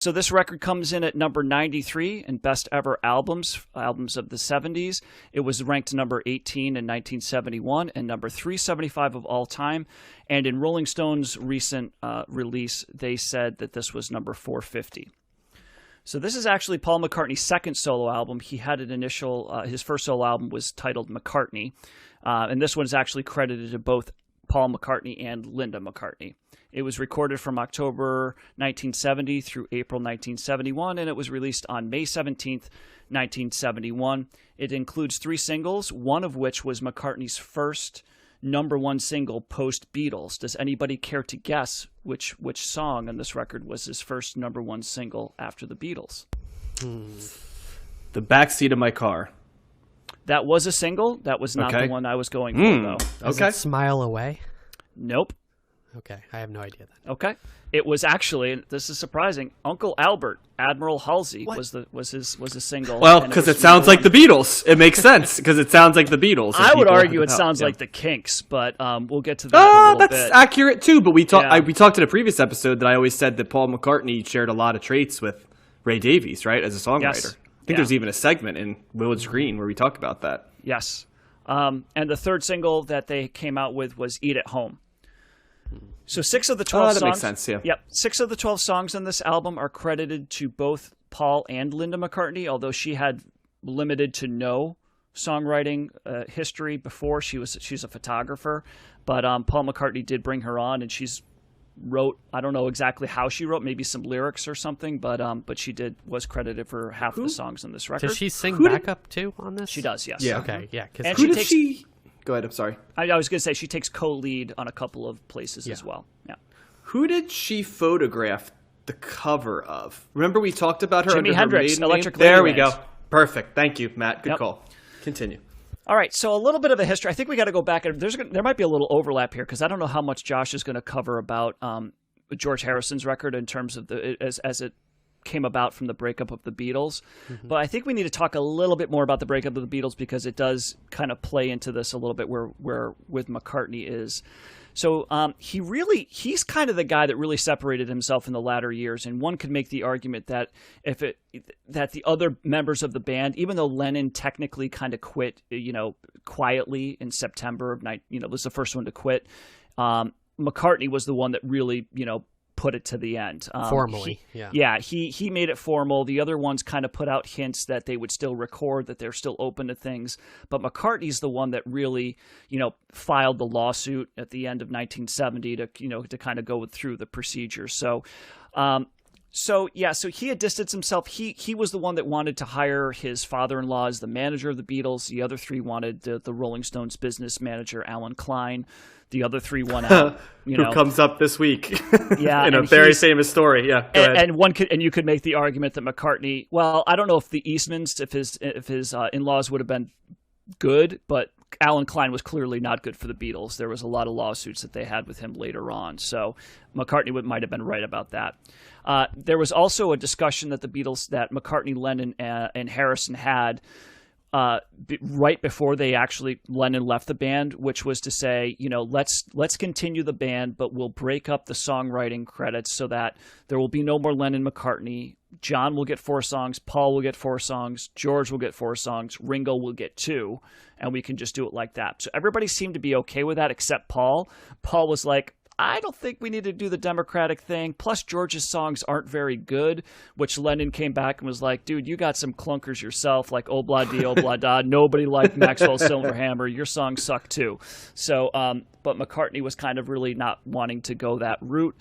So this record comes in at number 93 in best ever albums of the 70s. It was ranked number 18 in 1971 and number 375 of all time. And in Rolling Stone's recent release, they said that this was number 450. So this is actually Paul McCartney's second solo album. He had an his first solo album was titled McCartney. And this one is actually credited to both Paul McCartney and Linda McCartney. It was recorded from October 1970 through April 1971, and it was released on May 17th, 1971. It includes 3 singles, one of which was McCartney's first number 1 single post-Beatles. Does anybody care to guess which song on this record was his first number 1 single after the Beatles? The Backseat of My Car. That was a single. That was not the one I was going for, though. Is it Smile Away? Nope. Okay, I have no idea then. Okay. It was actually, this is surprising, Uncle Albert, Admiral Halsey was his single. Well, because it sounds like the Beatles. It makes sense because it sounds like the Beatles. I would argue it sounds like the Kinks, but we'll get to that in a little bit. That's accurate too, but we talked in a previous episode that I always said that Paul McCartney shared a lot of traits with Ray Davies, right, as a songwriter. Yes. I think there's even a segment in Village Green where we talk about that. Yes. And the third single that they came out with was Eat at Home. So 6 of the 12 songs. That makes sense, yeah. Yep. 6 of the 12 songs on this album are credited to both Paul and Linda McCartney, although she had limited to no songwriting history before. She's a photographer, but Paul McCartney did bring her on, and she's wrote, I don't know exactly how she wrote, maybe some lyrics or something, but she was credited for half of the songs on this record. Does she sing backup too on this? She does, yes. Yeah. Okay, yeah. And who did she... Go ahead, I'm sorry. I was going to say she takes co-lead on a couple of places as well. Yeah. Who did she photograph the cover of? Remember we talked about her Jimi under Hendrix, her maiden Electric name? There we Ladyland. go. Perfect. Thank you, Matt. Good call. Continue. All right, so a little bit of a history. I think we got to go back. There might be a little overlap here because I don't know how much Josh is going to cover about George Harrison's record in terms of as it came about from the breakup of the Beatles. But I think we need to talk a little bit more about the breakup of the Beatles because it does kind of play into this a little bit where with McCartney is. So he's kind of the guy that really separated himself in the latter years, and one could make the argument that that the other members of the band, even though Lennon technically kind of quit, quietly in September of was the first one to quit. McCartney was the one that really, put it to the end. Formally, he made it formal. The other ones kind of put out hints that they would still record, that they're still open to things. But McCartney's the one that really, filed the lawsuit at the end of 1970 to kind of go through the procedure. So he had distanced himself. He was the one that wanted to hire his father-in-law as the manager of the Beatles. The other 3 wanted the Rolling Stones business manager, Alan Klein. The other 3 won out. Who comes up this week? Yeah, in a very famous story. Yeah, go ahead. And you could make the argument that McCartney. Well, I don't know if the Eastmans, if his in-laws would have been good, but Alan Klein was clearly not good for the Beatles. There was a lot of lawsuits that they had with him later on. So McCartney might have been right about that. There was also a discussion that that McCartney, Lennon, and Harrison had right before Lennon left the band, which was to say, let's continue the band, but we'll break up the songwriting credits so that there will be no more Lennon McCartney. John will get 4 songs, Paul will get 4 songs, George will get 4 songs, Ringo will get 2, and we can just do it like that. So everybody seemed to be okay with that except Paul. Paul was like, I don't think we need to do the democratic thing. Plus, George's songs aren't very good, which Lennon came back and was like, dude, you got some clunkers yourself, like Obla Di Obla Da. Nobody liked Maxwell Silverhammer. Your songs suck too. So, but McCartney was kind of really not wanting to go that route.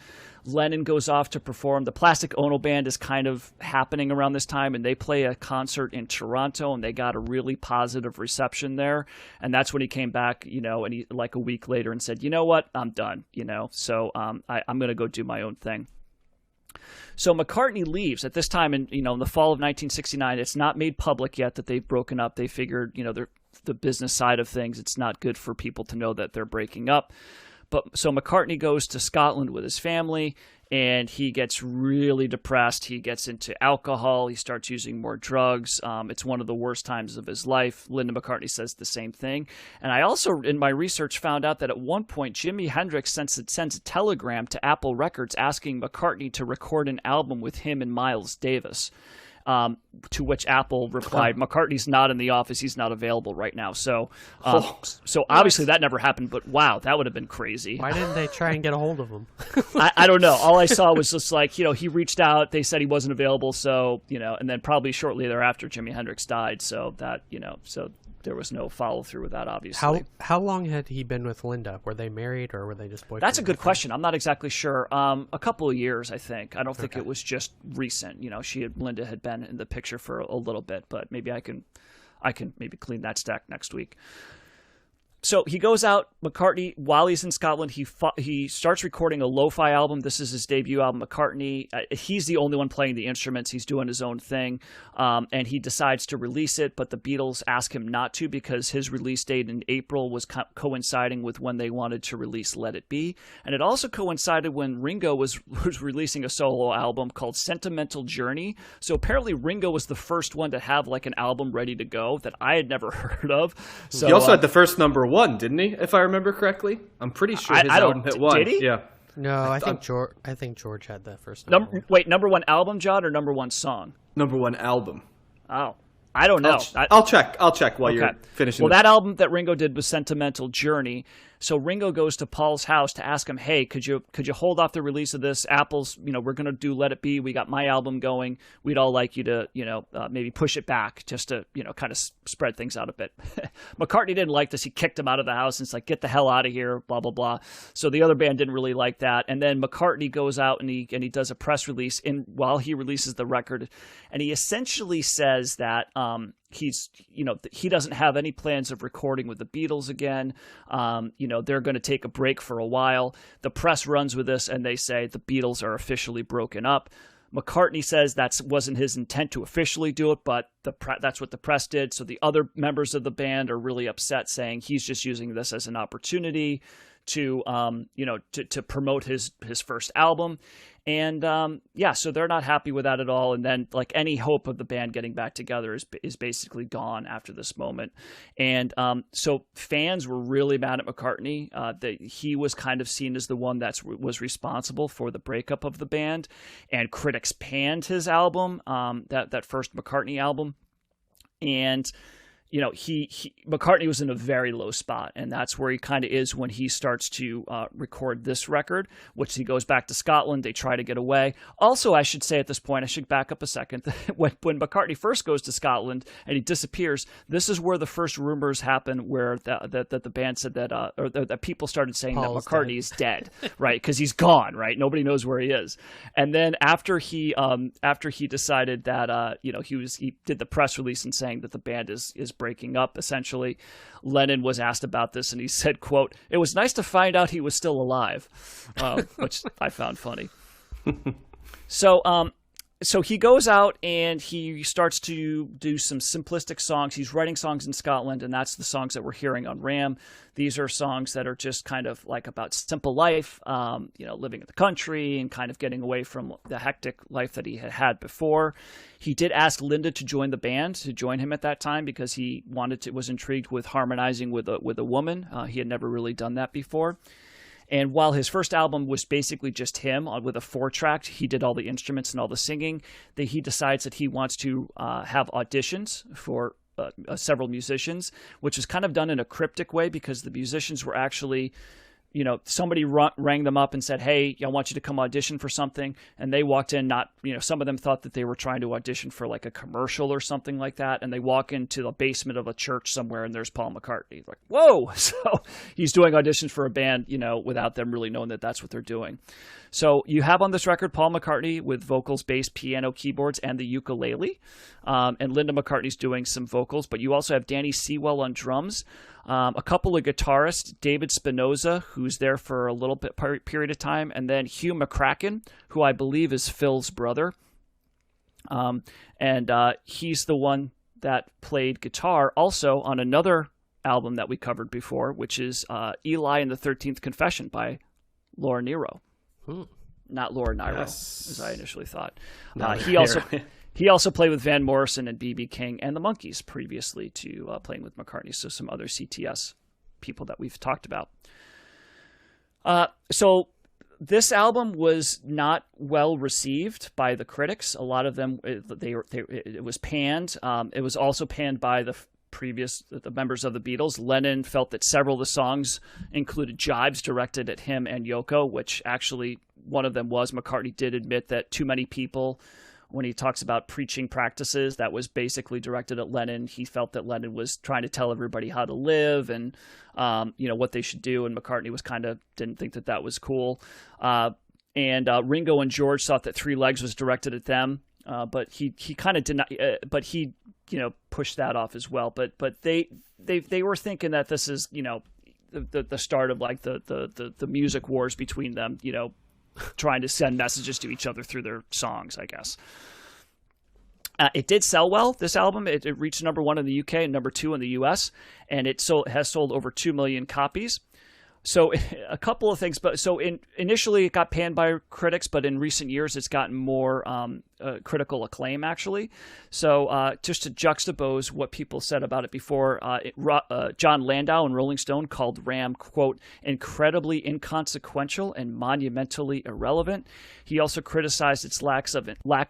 Lennon goes off to perform. The Plastic Ono Band is kind of happening around this time, and they play a concert in Toronto, and they got a really positive reception there. And that's when he came back, and he like a week later and said, you know what, I'm done, so I'm going to go do my own thing. So McCartney leaves at this time in the fall of 1969. It's not made public yet that they've broken up. They figured, the business side of things, it's not good for people to know that they're breaking up. But so McCartney goes to Scotland with his family, and he gets really depressed. He gets into alcohol. He starts using more drugs. It's one of the worst times of his life. Linda McCartney says the same thing. And I also, in my research, found out that at one point, Jimi Hendrix sends a telegram to Apple Records asking McCartney to record an album with him and Miles Davis. To which Apple replied, "McCartney's not in the office. He's not available right now." So obviously that never happened. But wow, that would have been crazy. Why didn't they try and get a hold of him? I don't know. All I saw was just like, he reached out. They said he wasn't available. So, and then probably shortly thereafter, Jimi Hendrix died. So that, so there was no follow through with that, obviously. How long had he been with Linda? Were they married or were they just boyfriend? That's a good question. I'm not exactly sure. A couple of years, I think. I don't think it was just recent. Linda had been in the picture for a little bit, but maybe I can maybe clean that stack next week. So he goes out, McCartney, while he's in Scotland, he starts recording a lo-fi album. This is his debut album, McCartney. He's the only one playing the instruments. He's doing his own thing, and he decides to release it, but the Beatles ask him not to because his release date in April was coinciding with when they wanted to release Let It Be. And it also coincided when Ringo was releasing a solo album called Sentimental Journey. So apparently Ringo was the first one to have like an album ready to go that I had never heard of. So, he also had the first number one, didn't he? If I remember correctly, I'm pretty sure his album hit one. Did he? Yeah. No, I think George had the first number. Wait, number one album, John, or number one song? Number one album. Oh, I don't know. I'll check while you're finishing. Well, that album that Ringo did was Sentimental Journey. So Ringo goes to Paul's house to ask him, "Hey, could you hold off the release of this? Apple's, we're going to do Let It Be. We got my album going. We'd all like you to, maybe push it back just to, kind of spread things out a bit." McCartney didn't like this. He kicked him out of the house and it's like, "Get the hell out of here," blah, blah, blah. So the other band didn't really like that. And then McCartney goes out and he does a press release while he releases the record. And he essentially says that, he doesn't have any plans of recording with the Beatles again. They're going to take a break for a while. The press runs with this and they say the Beatles are officially broken up. McCartney says that wasn't his intent to officially do it, but that's what the press did. So the other members of the band are really upset, saying he's just using this as an opportunity to promote his first album. And so they're not happy with that at all. And then like any hope of the band getting back together is basically gone after this moment. And so fans were really mad at McCartney. That he was kind of seen as the one that was responsible for the breakup of the band. And critics panned his album, that first McCartney album. And McCartney was in a very low spot, and that's where he kind of is when he starts to record this record, which he goes back to Scotland. They try to get away. Also, I should say at this point, I should back up a second. when McCartney first goes to Scotland and he disappears, this is where the first rumors happen where that the band said that, or that people started saying Paul's that McCartney is dead, right? Because he's gone, right? Nobody knows where he is. And then after he decided that, he did the press release and saying that the band is breaking up, essentially, Lennon was asked about this and he said, quote, "It was nice to find out he was still alive," which I found funny. So he goes out and he starts to do some simplistic songs. He's writing songs in Scotland, and that's the songs that we're hearing on RAM. These are songs that are just kind of like about simple life, living in the country and kind of getting away from the hectic life that he had before. He did ask Linda to join the band, to join him at that time, because he was intrigued with harmonizing with a woman. He had never really done that before. And while his first album was basically just him with a 4-track, he did all the instruments and all the singing, he decides that he wants to have auditions for several musicians, which was kind of done in a cryptic way because the musicians were actually, somebody rang them up and said, "Hey, I want you to come audition for something." And they walked in, some of them thought that they were trying to audition for like a commercial or something like that. And they walk into the basement of a church somewhere and there's Paul McCartney. Like, whoa. So he's doing auditions for a band, without them really knowing that that's what they're doing. So you have on this record Paul McCartney with vocals, bass, piano, keyboards, and the ukulele. And Linda McCartney's doing some vocals, but you also have Danny Sewell on drums. A couple of guitarists, David Spinoza, who's there for a little bit period of time, and then Hugh McCracken, who I believe is Phil's brother. And he's the one that played guitar also on another album that we covered before, which is Eli and the 13th Confession by Laura Nyro. not Laura Nyro, Yes. as I initially thought. No, He also played with Van Morrison and B.B. King and the Monkees previously to playing with McCartney. So some other CTS people that we've talked about. So this album was not well received by the critics. A lot of them, it was panned. It was also panned by the members of the Beatles. Lennon felt that several of the songs included jibes directed at him and Yoko, which actually one of them was. McCartney did admit that too many people, when he talks about preaching practices, that was basically directed at Lennon. He felt that Lennon was trying to tell everybody how to live and, what they should do. And McCartney was didn't think that was cool. And Ringo and George thought that Three Legs was directed at them. But he kind of did not, but he, pushed that off as well. But they were thinking that this is, the start of like the music wars between them, trying to send messages to each other through their songs, I guess. It did sell well, this album. It reached number 1 in the UK and number 2 in the US, and it has sold over 2 million copies. So a couple of things, initially it got panned by critics, but in recent years it's gotten more critical acclaim, actually. So just to juxtapose what people said about it before, John Landau in Rolling Stone called Ram, quote, incredibly inconsequential and monumentally irrelevant. He also criticized its lack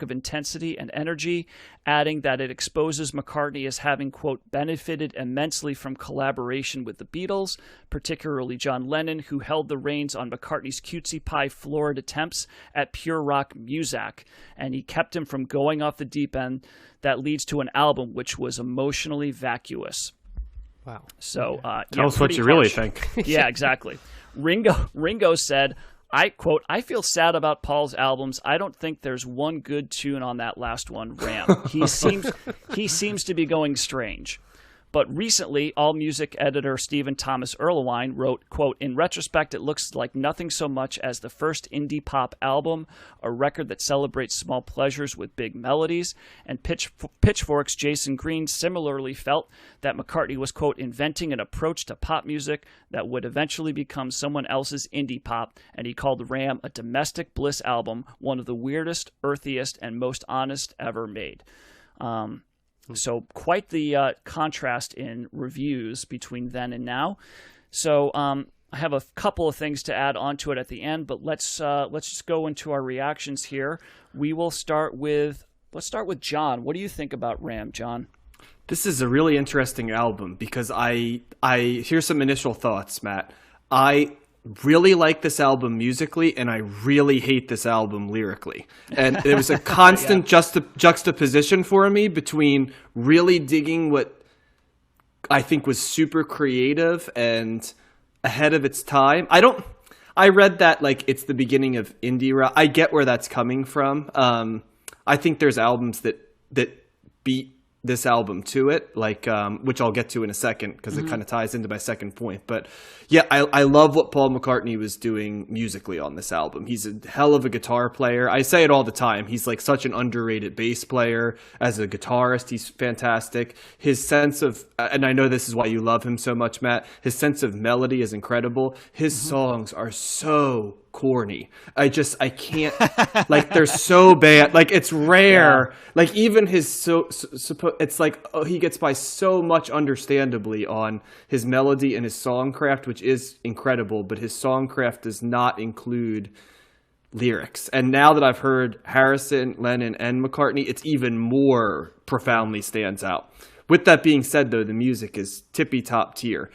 of intensity and energy, adding that it exposes McCartney as having, quote, benefited immensely from collaboration with the Beatles, particularly John Lennon, who held the reins on McCartney's cutesy pie florid attempts at pure rock music, and he kept him from going off the deep end that leads to an album which was emotionally vacuous. Wow. So tell us what you really think. Yeah, exactly. Ringo said, I quote, I feel sad about Paul's albums. I don't think there's one good tune on that last one, Ram. He seems to be going strange. But recently, AllMusic editor Stephen Thomas Erlewine wrote, quote, in retrospect, it looks like nothing so much as the first indie pop album, a record that celebrates small pleasures with big melodies. And Pitchfork's Jason Green similarly felt that McCartney was, quote, inventing an approach to pop music that would eventually become someone else's indie pop. And he called Ram a domestic bliss album, one of the weirdest, earthiest, and most honest ever made. So quite the contrast in reviews between then and now. So I have a couple of things to add onto it at the end, but let's just go into our reactions here. Let's start with John. What do you think about Ram, John? This is a really interesting album because here's some initial thoughts, Matt. I really like this album musically, and I really hate this album lyrically. And there was a constant juxtaposition for me between really digging what I think was super creative and ahead of its time. I read that like it's the beginning of indie rock. I get where that's coming from. I think there's albums that beat this album to it, like which I'll get to in a second because it kind of ties into my second point. But yeah, I love what Paul McCartney was doing musically on this album. He's a hell of a guitar player. I say it all the time. He's like such an underrated bass player. As a guitarist, he's fantastic. His sense of, and I know this is why you love him so much, Matt, his sense of melody is incredible. His songs are so corny. I can't, like, they're so bad. Like, it's rare. Yeah. Like, even his it's like, he gets by so much understandably on his melody and his songcraft, which is incredible, but his songcraft does not include lyrics. And now that I've heard Harrison, Lennon, and McCartney, it's even more profoundly stands out. With that being said, though, the music is tippy-top tier.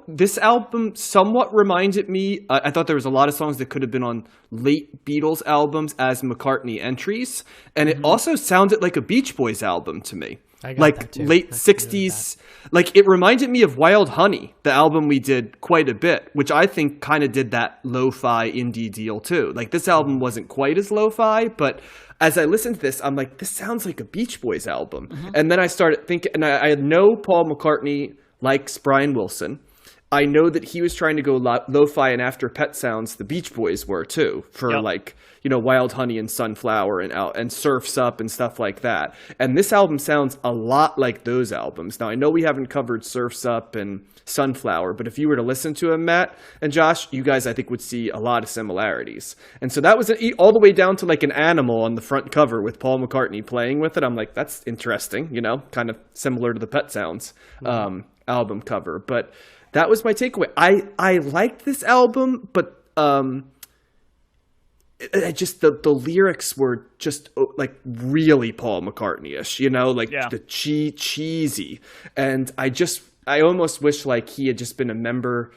This album somewhat reminded me, I thought there was a lot of songs that could have been on late Beatles albums as McCartney entries, and it also sounded like a Beach Boys album to me. Like late 60s. Like, it reminded me of Wild Honey, the album we did quite a bit, which I think kind of did that lo-fi indie deal too. Like, this album wasn't quite as lo-fi, but as I listened to this, I'm like, this sounds like a Beach Boys album. And then I started thinking, and I know Paul McCartney likes Brian Wilson, I know that he was trying to go lo-fi and after Pet Sounds, the Beach Boys were too, for like, you know, Wild Honey and Sunflower and Surf's Up and stuff like that. And this album sounds a lot like those albums. Now, I know we haven't covered Surf's Up and Sunflower, but if you were to listen to him, Matt and Josh, you guys, I think, would see a lot of similarities. And so that was all the way down to like an animal on the front cover with Paul McCartney playing with it. I'm like, that's interesting, you know, kind of similar to the Pet Sounds album cover. But that was my takeaway. I liked this album, but just the lyrics were just like really Paul McCartney-ish, you know, like the cheesy. And I almost wish like he had just been a member,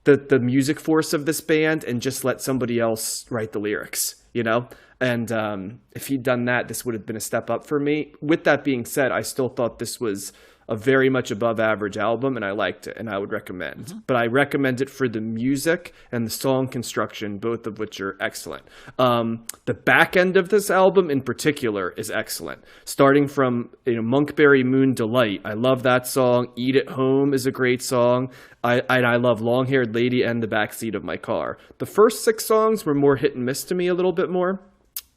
the music force of this band, and just let somebody else write the lyrics, you know? And if he'd done that, this would have been a step up for me. With that being said, I still thought this was a very much above average album, and I liked it, and I would recommend. Mm-hmm. But I recommend it for the music and the song construction, both of which are excellent. The back end of this album in particular is excellent. Starting from Monkberry Moon Delight, I love that song. Eat It Home is a great song. I love Long Haired Lady and The Backseat of My Car. The first 6 songs were more hit and miss to me a little bit more.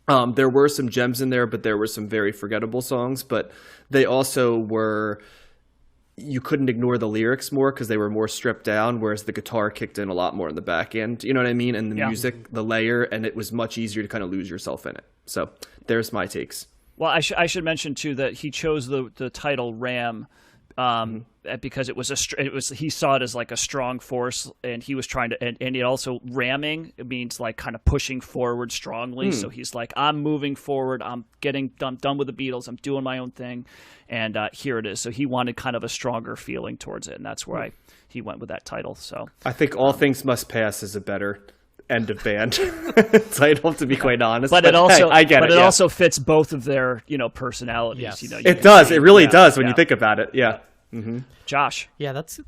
There were some gems in there, but there were some very forgettable songs. But they also were, you couldn't ignore the lyrics more because they were more stripped down, whereas the guitar kicked in a lot more in the back end. You know what I mean? And the music, the layer, and it was much easier to kind of lose yourself in it. So there's my takes. Well, I should mention too that he chose the title Ram because it was he saw it as like a strong force, and he was trying to, and it also ramming, it means like kind of pushing forward strongly. So he's like, I'm moving forward, I'm done with the Beatles, I'm doing my own thing, and here it is. So he wanted kind of a stronger feeling towards it, and that's why he went with that title. So I think All Things Must Pass is a better end of band title, to be quite honest. But it also, hey, I get but it. it also fits both of their personalities. Yes. It does. It really does when you think about it. Yeah. Mm-hmm. Josh. Yeah, that's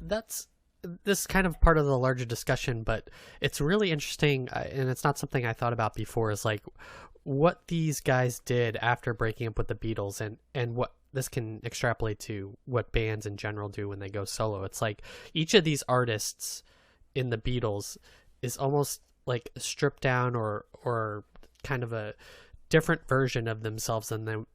this is kind of part of the larger discussion, but it's really interesting, and it's not something I thought about before, is like what these guys did after breaking up with the Beatles, and what this can extrapolate to what bands in general do when they go solo. It's like each of these artists in the Beatles is almost like stripped down or kind of a different version of themselves than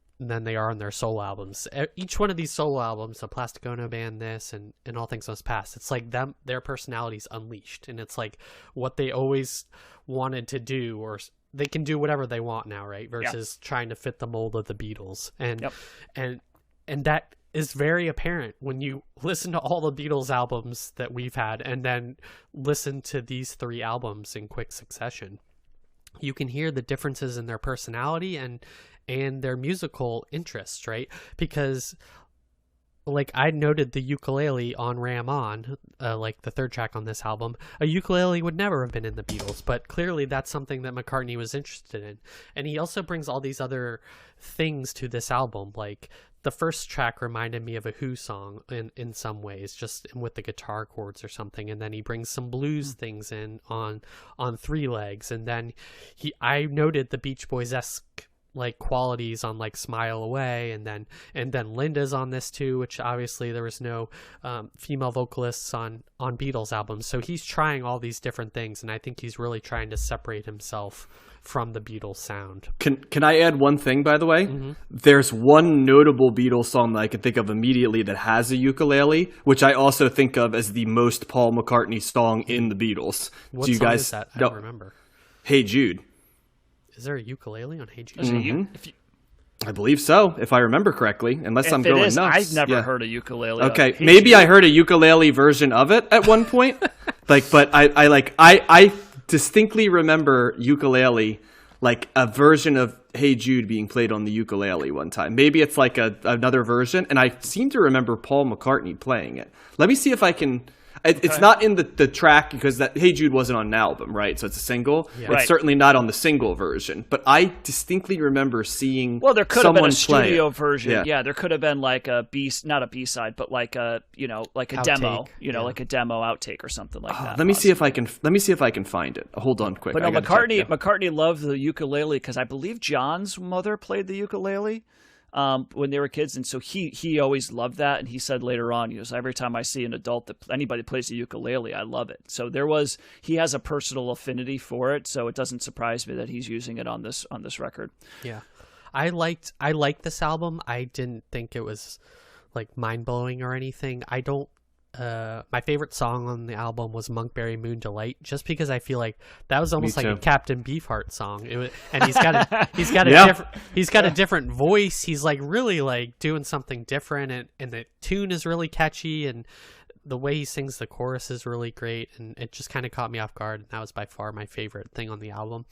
they are on their solo albums. Each one of these solo albums, the Plastic Ono Band, this and All Things Must Pass, it's like their personalities unleashed, and it's like what they always wanted to do, or they can do whatever they want now, right? Versus trying to fit the mold of the Beatles, and that is very apparent when you listen to all the Beatles albums that we've had, and then listen to these 3 albums in quick succession. You can hear the differences in their personality and their musical interests, right? Because like I noted the ukulele on Ram On, like the 3rd track on this album, a ukulele would never have been in the Beatles, but clearly that's something that McCartney was interested in. And he also brings all these other things to this album, like the first track reminded me of a Who song in some ways, just with the guitar chords or something. And then he brings some blues things in on 3 Legs. And then I noted the Beach Boys-esque like qualities on like Smile Away, and then Linda's on this too, which obviously there was no female vocalists on Beatles albums. So he's trying all these different things, and I think he's really trying to separate himself from the Beatles sound. Can I add one thing, by the way? Mm-hmm. There's one notable Beatles song that I can think of immediately that has a ukulele, which I also think of as the most Paul McCartney song in the Beatles. What Do you song guys is that? I don't remember. Hey Jude. Is there a ukulele on Hey Jude? Mm-hmm. I believe so, if I remember correctly, unless I'm going nuts. I've never heard a ukulele. Okay, maybe I heard a ukulele version of it at one point. But I distinctly remember ukulele, like a version of Hey Jude being played on the ukulele one time. Maybe it's like another version, and I seem to remember Paul McCartney playing it. Let me see if I can. It's not in the track, because that Hey Jude wasn't on an album, right? So it's a single. Yeah. It's certainly not on the single version. But I distinctly remember seeing there could have been a studio it. version. Yeah, there could have been like not a B-side, but like a outtake. demo, like a demo outtake or something like that. Let me see if I can find it. Hold on quick. But no, McCartney loved the ukulele because I believe John's mother played the ukulele. when they were kids, and so he always loved that. And he said later on, every time I see an adult that anybody plays the ukulele, I love it. So he has a personal affinity for it, so it doesn't surprise me that he's using it on this record. Yeah, I liked this album. I didn't think it was like mind blowing or anything. I don't. My favorite song on the album was Monkberry Moon Delight, just because I feel like that was almost like a Captain Beefheart song. And he's got a different voice. He's like really like doing something different, and the tune is really catchy, and the way he sings the chorus is really great, and it just kind of caught me off guard. And that was by far my favorite thing on the album.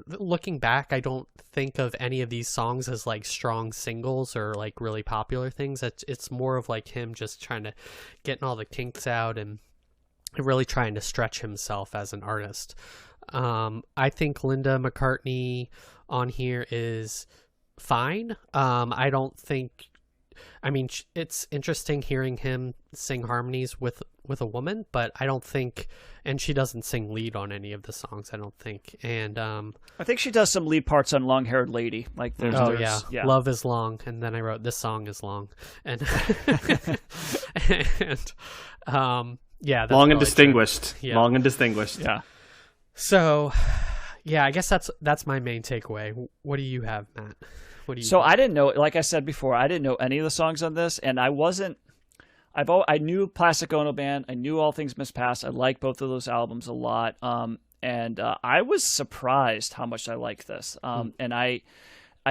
Looking back, I don't think of any of these songs as like strong singles or like really popular things. It's more of like him just trying to getting all the kinks out and really trying to stretch himself as an artist. I think Linda McCartney on here is fine. I don't think. I mean, it's interesting hearing him sing harmonies with a woman, but I don't think, and she doesn't sing lead on any of the songs, I don't think. And I think she does some lead parts on Long Haired Lady. Like there's yeah, Love is Long, and then I wrote This Song is Long, and yeah, that's long and distinguished. Yeah. Long and distinguished. Yeah. So, yeah, I guess that's my main takeaway. What do you have, Matt? I didn't know, like I said before, I didn't know any of the songs on this, and I knew Plastic Ono Band, I knew All Things Must Pass, I like both of those albums a lot, and I was surprised how much I liked this, and I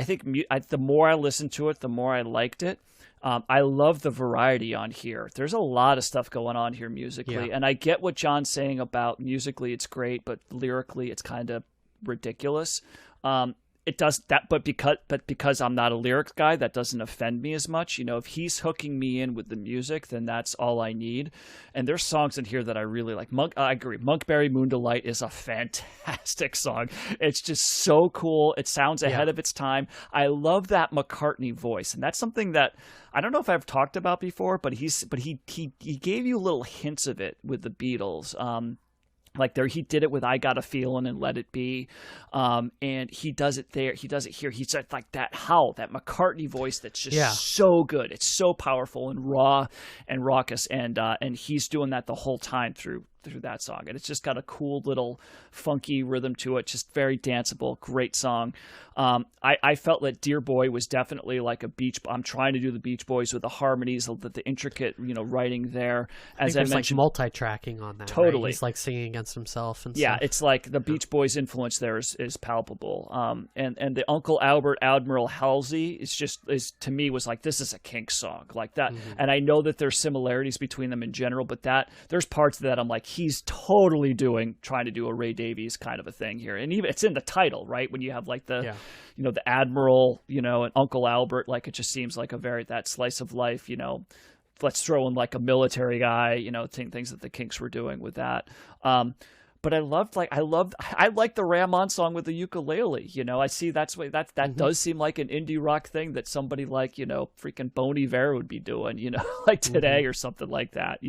think the more I listened to it, the more I liked it. I love the variety on here. There's a lot of stuff going on here musically, and I get what John's saying about musically it's great, but lyrically it's kind of ridiculous. It does that, but because I'm not a lyrics guy, that doesn't offend me as much. If he's hooking me in with the music, then that's all I need. And there's songs in here that I really like. I agree. Monkberry Moon Delight is a fantastic song. It's just so cool. It sounds ahead of its time. I love that McCartney voice, and that's something that I don't know if I've talked about before, but he gave you little hints of it with the Beatles. Like he did it with I Got a Feeling and Let It Be. And he does it there. He does it here. He's like that howl, that McCartney voice that's just so good. It's so powerful and raw and raucous. And he's doing that the whole time through that song. And it's just got a cool little funky rhythm to it. Just very danceable. Great song. I felt that Dear Boy was definitely like I'm trying to do the Beach Boys with the harmonies, the intricate, writing there. As I mentioned, like multi-tracking on that. Totally. Right? He's like singing against himself and yeah, stuff. it's like the Beach Boys influence there is palpable. And the Uncle Albert Admiral Halsey is to me was like, this is a Kinks song like that. Mm-hmm. And I know that there's similarities between them in general, but there's parts of that I'm like, he's totally trying to do a Ray Davies kind of a thing here. And even it's in the title, right? When you have like the Admiral, and Uncle Albert, like it just seems like that slice of life, let's throw in like a military guy, things that the Kinks were doing with that. But I like the Ram song with the ukulele. I see that mm-hmm. does seem like an indie rock thing that somebody like, freaking Bon Iver would be doing, like today mm-hmm. or something like that,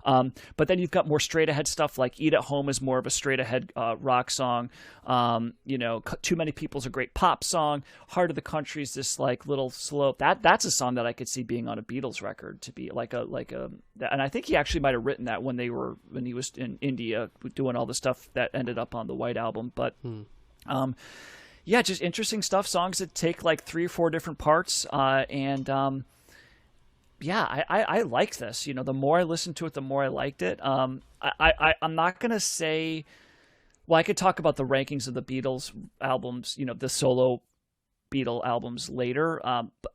But then you've got more straight ahead stuff like Eat at Home is more of a straight ahead rock song. Too Many People's a great pop song. Heart of the Country is this like little slow. That's a song that I could see being on a Beatles record to be like a, and I think he actually might have written that when he was in India doing all the stuff that ended up on the White Album. But just interesting stuff. Songs that take like 3 or 4 different parts. I like this. The more I listened to it, the more I liked it. I'm not gonna say. Well, I could talk about the rankings of the Beatles albums. The solo Beatle albums later. But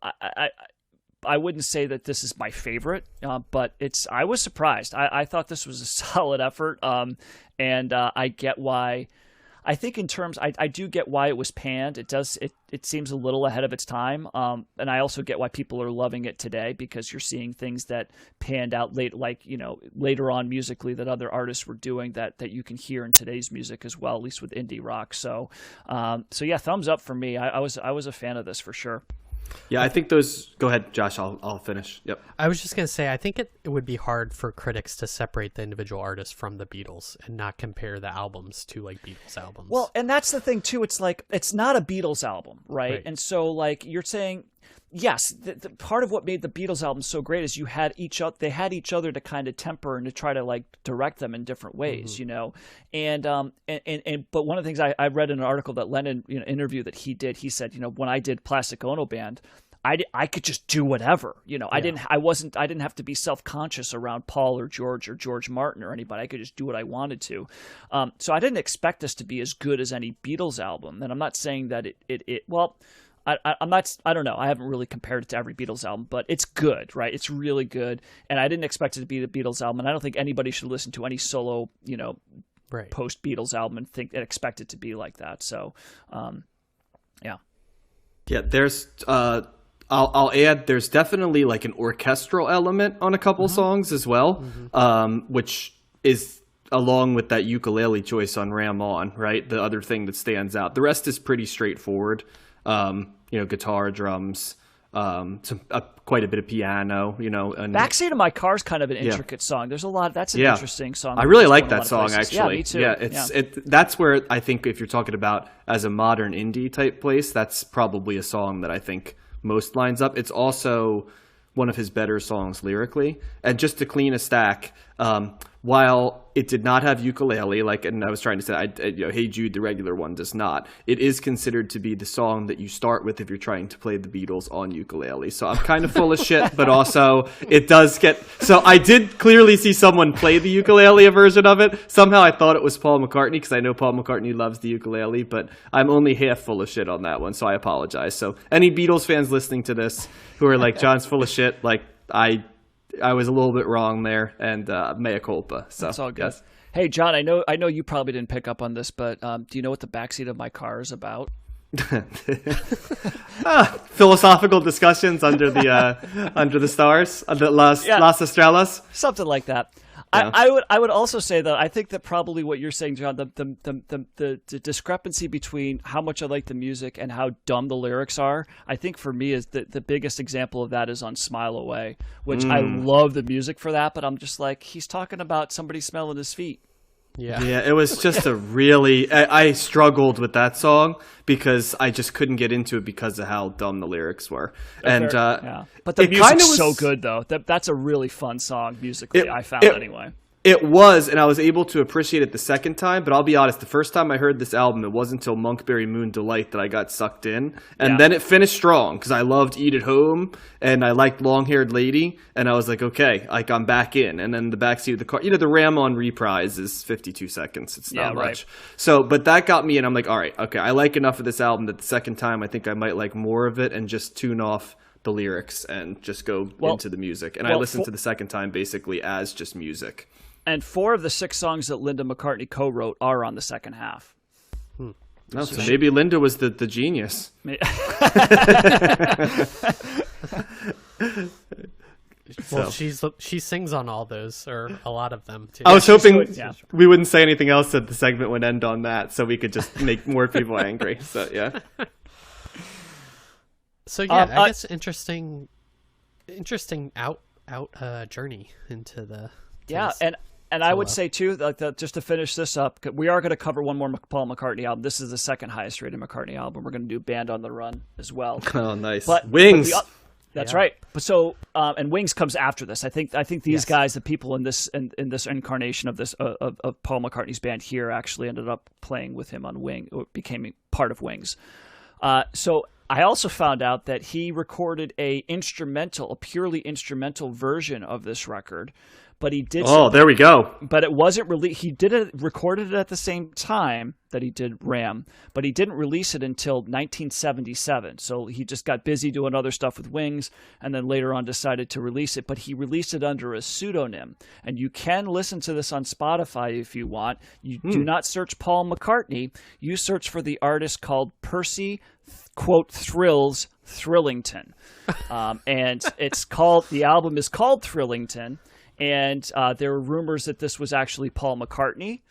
I wouldn't say that this is my favorite, but I was surprised. I thought this was a solid effort, and I get why. I think in terms, I do get why it was panned. It seems a little ahead of its time, and I also get why people are loving it today because you're seeing things that panned out later on musically that other artists were doing that you can hear in today's music as well, at least with indie rock. So yeah, thumbs up for me. I was a fan of this for sure. Yeah, I think those. Go ahead, Josh. I'll finish. Yep. I was just going to say, I think it would be hard for critics to separate the individual artists from the Beatles and not compare the albums to like Beatles albums. Well, and that's the thing too. It's like it's not a Beatles album, right? And so like you're saying, yes, the part of what made the Beatles album so great is they had each other to kind of temper and to try to like direct them in different ways, you know. And but one of the things I read in an article that Lennon, you know, interview that he did, he said, you know, when I did Plastic Ono Band, I could just do whatever, you know. I didn't have to be self-conscious around Paul or George Martin or anybody. I could just do what I wanted to. So I didn't expect this to be as good as any Beatles album. And I'm not saying that I'm not. I don't know. I haven't really compared it to every Beatles album, but it's good, right? It's really good, and I didn't expect it to be the Beatles album. And I don't think anybody should listen to any solo, you know, post Beatles album and expect it to be like that. So, yeah. There's. I'll add. There's definitely like an orchestral element on a couple songs as well, which is along with that ukulele choice on Ram On, right? The other thing that stands out. The rest is pretty straightforward. You know, guitar, drums, quite a bit of piano, you know. And Backseat of My Car is kind of an intricate song. There's a lot. That's an interesting song. I really like that song, actually. Yeah, me too. That's where I think if you're talking about as a modern indie type place, that's probably a song that I think most lines up. It's also one of his better songs lyrically. And just to clean a stack, while it did not have ukulele, and I was trying to say, Hey Jude, the regular one, does not. It is considered to be the song that you start with if you're trying to play the Beatles on ukulele. So I'm kind of full of shit, but also it does get... So I did clearly see someone play the ukulele version of it. Somehow I thought it was Paul McCartney, because I know Paul McCartney loves the ukulele, but I'm only half full of shit on that one, so I apologize. So any Beatles fans listening to this who are like, John's full of shit, like, I was a little bit wrong there, and mea culpa. So that's all good. Yes. Hey, John, I know you probably didn't pick up on this, but do you know what the backseat of my car is about? Philosophical discussions under the stars, under Las Estrellas, something like that. Yeah. I would also say that I think that probably what you're saying, John, the discrepancy between how much I like the music and how dumb the lyrics are, I think for me is the biggest example of that is on Smile Away, which I love the music for that, but I'm just like, he's talking about somebody smelling his feet. Yeah, it was just a really... I struggled with that song because I just couldn't get into it because of how dumb the lyrics were. And but the music's so good, though. That's a really fun song musically, I found anyway. It was, and I was able to appreciate it the second time, but I'll be honest, the first time I heard this album, it wasn't until Monkberry Moon Delight that I got sucked in. And then it finished strong, because I loved Eat at Home, and I liked Long Haired Lady, and I was like, okay, like I'm back in. And then the backseat of the car, the Ram On reprise is 52 seconds. It's not much. Right. So, but that got me, and I'm like, all right, okay, I like enough of this album that the second time I think I might like more of it and just tune off the lyrics and just go into the music. And I listened to the second time basically as just music. And 4 of the 6 songs that Linda McCartney co-wrote are on the second half. No, so maybe Linda was the genius. Well, she sings on all those, or a lot of them, too. I was hoping we wouldn't say anything else, that the segment would end on that, so we could just make more people angry. So, yeah. So, yeah, I guess interesting out journey into the... Yeah, and I would say, too, just to finish this up, we are going to cover one more Paul McCartney album. This is the second highest rated McCartney album. We're going to do Band on the Run as well. Oh, nice. But Wings. That's right. But so, and Wings comes after this. I think these guys, the people in this incarnation of this of Paul McCartney's band here, actually ended up playing with him on Wing, or became part of Wings. So I also found out that he recorded a purely instrumental version of this record. But he did. Oh, there we go. But it wasn't released. He recorded it at the same time that he did Ram, but he didn't release it until 1977. So he just got busy doing other stuff with Wings, and then later on decided to release it. But he released it under a pseudonym, and you can listen to this on Spotify if you want. You do not search Paul McCartney. You search for the artist called Percy Thrills Thrillington, and the album is called Thrillington. And there were rumors that this was actually Paul McCartney,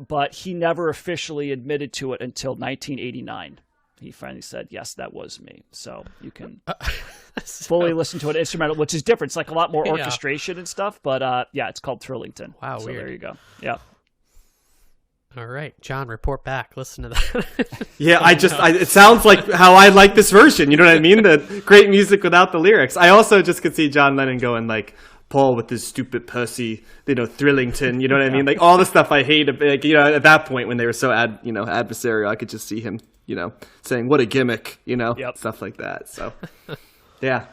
but he never officially admitted to it until 1989. he finally said, yes, that was me. So you can So- fully listen to an instrumental, which is different. It's like a lot more Yeah. orchestration and stuff, but yeah, it's called Thrillington. Wow, so weird. there you go. Yeah. All right, John, report back. Listen to that. Yeah, it sounds like how I like this version. You know what I mean? The great music without the lyrics. I also just could see John Lennon going like, Paul with his stupid Percy, Thrillington. You know what I mean? Like all the stuff I hate. Like, at that point when they were so adversarial, I could just see him, saying what a gimmick, Yep. stuff like that. So, yeah.